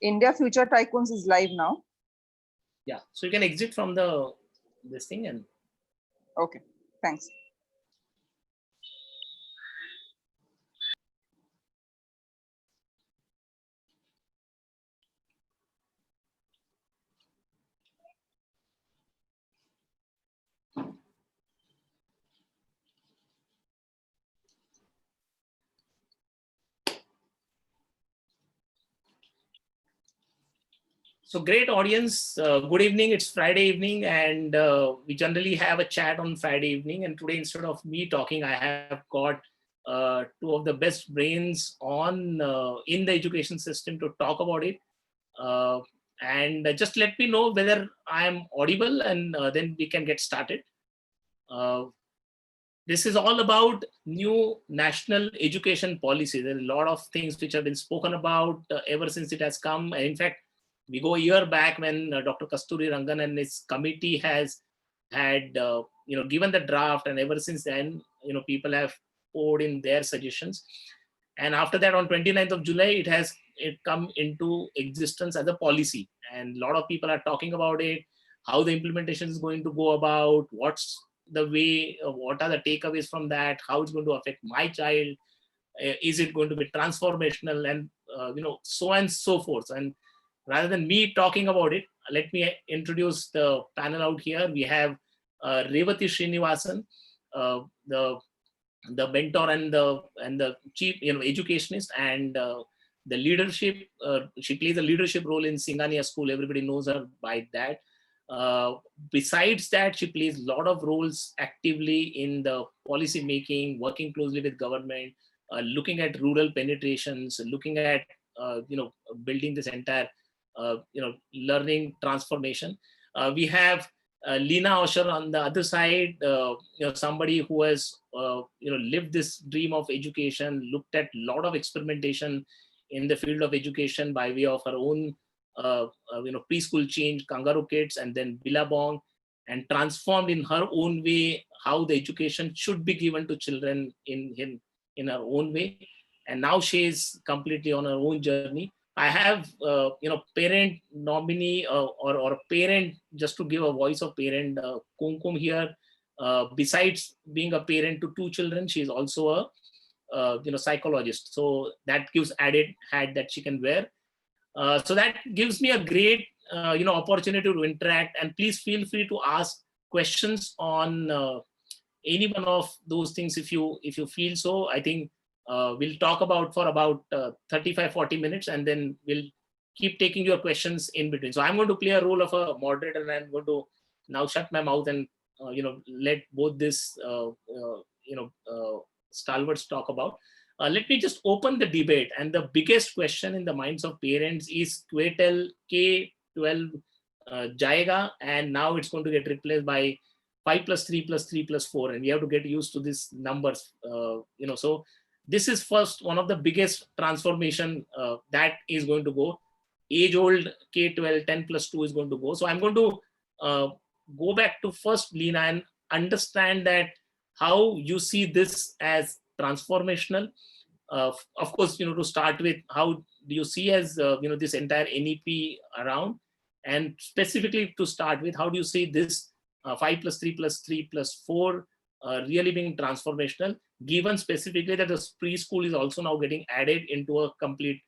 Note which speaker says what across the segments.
Speaker 1: India Future Tycoons is live now.
Speaker 2: Yeah, so you can exit from this thing and.
Speaker 1: Okay, thanks.
Speaker 2: So great audience, good evening. It's Friday evening and we generally have a chat on Friday evening. And today, instead of me talking, I have got two of the best brains on in the education system to talk about it. And just let me know whether I am audible and then we can get started. This is all about new national education policy. There are a lot of things which have been spoken about ever since it has come. And in fact, we go a year back when Dr. Kasturi Rangan and his committee has had, given the draft, and ever since then, people have poured in their suggestions. And after that, on 29th of July, it come into existence as a policy. And a lot of people are talking about it, how the implementation is going to go about, what's the way, what are the takeaways from that, how it's going to affect my child, is it going to be transformational, and so on and so forth. And rather than me talking about it, let me introduce the panel out here. We have Revati Srinivasan, the mentor and the chief educationist, and the leadership. She plays a leadership role in Singhania School. Everybody knows her by that. Besides that, she plays a lot of roles actively in the policy making, working closely with government, looking at rural penetrations, looking at building this entire learning transformation. We have Lina Osher on the other side, somebody who has lived this dream of education, looked at a lot of experimentation in the field of education by way of her own preschool change, Kangaroo Kids, and then Billabong, and transformed in her own way how the education should be given to children in her own way. And now she is completely on her own journey. I have parent nominee or parent, just to give a voice of parent, Kumkum here. Besides being a parent to two children, she is also a psychologist. So that gives added hat that she can wear. So that gives me a great opportunity to interact, and please feel free to ask questions on any one of those things if you feel so. I think we'll talk about for about 35-40 minutes, and then we'll keep taking your questions in between. So I'm going to play a role of a moderator, and I'm going to now shut my mouth and let both this stalwarts talk about. Let me just open the debate. And the biggest question in the minds of parents is K12 Jayega, and now it's going to get replaced by 5 plus 3 plus 3 plus 4, and we have to get used to these numbers. So this is first one of the biggest transformation that is going to go. Age-old K12 10 plus 2 is going to go. So I'm going to go back to first Lina and understand that how you see this as transformational. Of course, to start with, how do you see as this entire NEP around, and specifically to start with, how do you see this 5 plus 3 plus 3 plus 4 really being transformational, given specifically that the preschool is also now getting added into a complete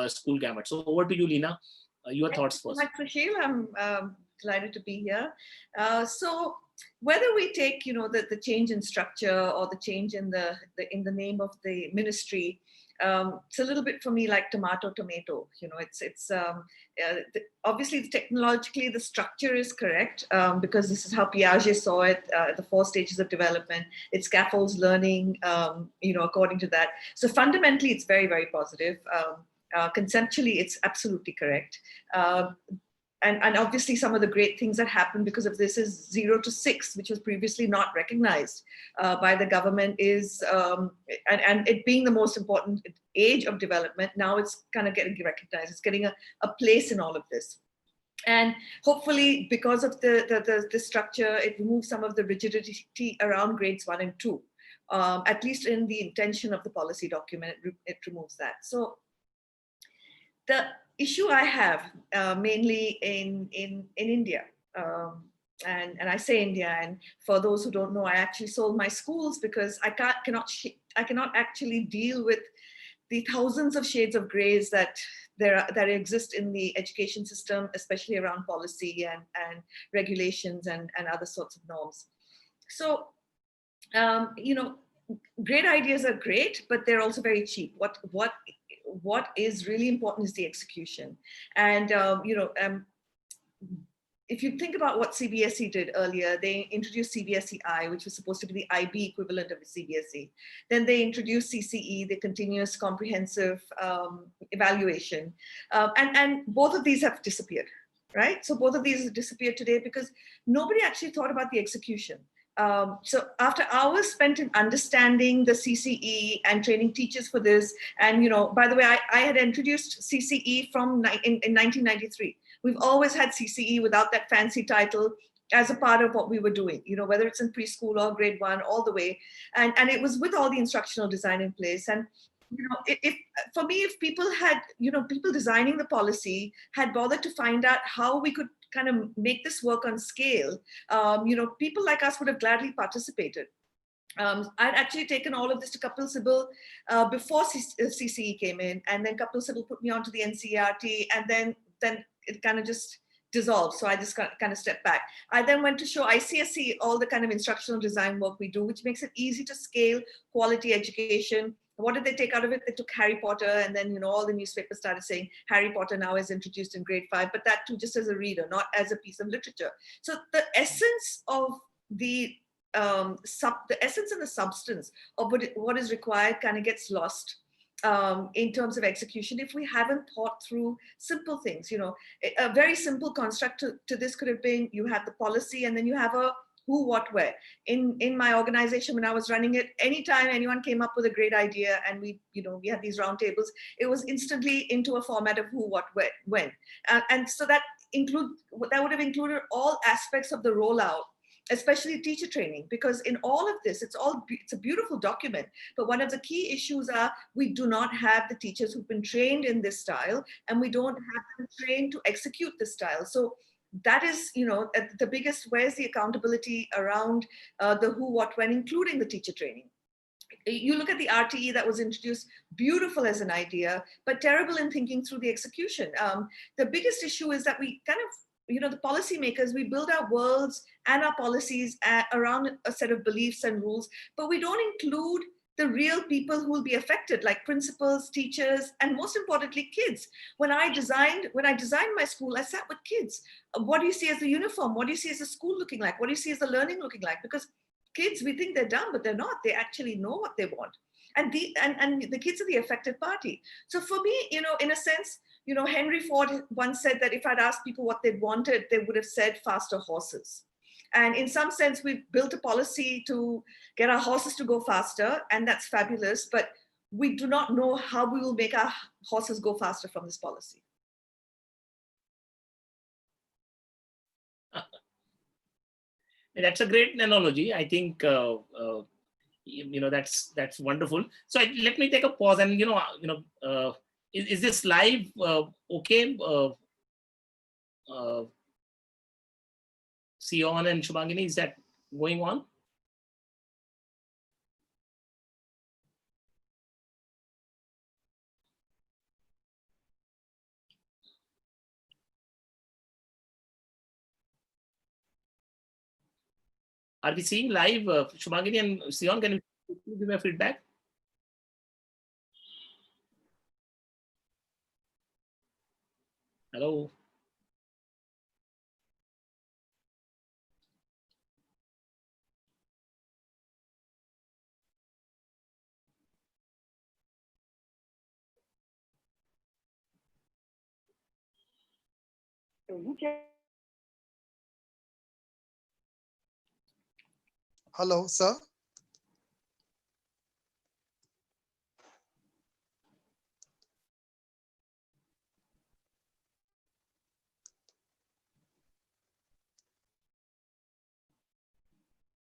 Speaker 2: school gamut. So over to you, Lina. Your thoughts first.
Speaker 3: Thank you, Sushil. I'm delighted to be here. So whether we take the change in structure or the change in the name of the ministry, it's a little bit for me like tomato. It's obviously technologically the structure is correct, because this is how Piaget saw it, the 4 stages of development. It scaffolds learning, according to that. So fundamentally, it's very, very positive. Conceptually, it's absolutely correct. And obviously some of the great things that happened because of this is 0 to 6, which was previously not recognized by the government, is, and it being the most important age of development, now it's kind of getting recognized. It's getting a place in all of this. And hopefully because of the structure, it removes some of the rigidity around grades 1 and 2. At least in the intention of the policy document, it removes that. So the issue I have mainly in India, and I say India, and for those who don't know, I actually sold my schools because I cannot actually deal with the thousands of shades of grays that that exist in the education system, especially around policy and regulations and other sorts of norms. So, you know, great ideas are great, but they're also very cheap. What is really important is the execution. And you know, if you think about what CBSE did earlier, they introduced CBSE-I, which was supposed to be the IB equivalent of the CBSE. Then they introduced CCE, the continuous comprehensive evaluation. And both of these have disappeared, right? So both of these have disappeared today because nobody actually thought about the execution. So after hours spent in understanding the CCE and training teachers for this, and, you know, by the way, I had introduced CCE in 1993. We've always had CCE without that fancy title as a part of what we were doing, you know, whether it's in preschool or grade 1, all the way. And it was with all the instructional design in place. And, you know, if for me, if people had, you know, people designing the policy had bothered to find out how we could kind of make this work on scale, you know, people like us would have gladly participated. I'd actually taken all of this to Kapil Sibal before CCE came in, and then Kapil Sibal put me onto the NCERT, and then it kind of just dissolved. So I just kind of stepped back. I then went to show ICSE all the kind of instructional design work we do, which makes it easy to scale quality education. What did they take out of it? They took Harry Potter, and then, you know, all the newspapers started saying Harry Potter now is introduced in grade 5, but that too just as a reader, not as a piece of literature. So the essence of the essence and the substance of what is required kind of gets lost in terms of execution if we haven't thought through simple things. You know, a very simple construct to this could have been, you have the policy and then you have a who, what, where. In my organization, when I was running it, anytime anyone came up with a great idea and we had these roundtables, it was instantly into a format of who, what, where, when. And so that would have included all aspects of the rollout, especially teacher training, because in all of this, it's a beautiful document. But one of the key issues are we do not have the teachers who've been trained in this style, and we don't have them trained to execute this style. So that is, you know, the biggest, where's the accountability around the who, what, when, including the teacher training. You look at the RTE that was introduced, beautiful as an idea, but terrible in thinking through the execution. The biggest issue is that we kind of, you know, the policymakers, we build our worlds and our policies around a set of beliefs and rules, but we don't include the real people who will be affected, like principals, teachers, and most importantly, kids. When I designed my school, I sat with kids. What do you see as the uniform? What do you see as the school looking like? What do you see as the learning looking like? Because kids, we think they're dumb, but they're not. They actually know what they want. And the kids are the affected party. So for me, you know, in a sense, you know, Henry Ford once said that if I'd asked people what they wanted, they would have said faster horses. And in some sense, we've built a policy to get our horses to go faster, and that's fabulous, but we do not know how we will make our horses go faster from this policy.
Speaker 2: That's a great analogy. I think, you know, that's wonderful. So let me take a pause and, is this live okay? Sion and Shubhangini, is that going on? Are we seeing live? Shubhangini and Sion, can you give me a feedback? Hello.
Speaker 4: Hello, sir.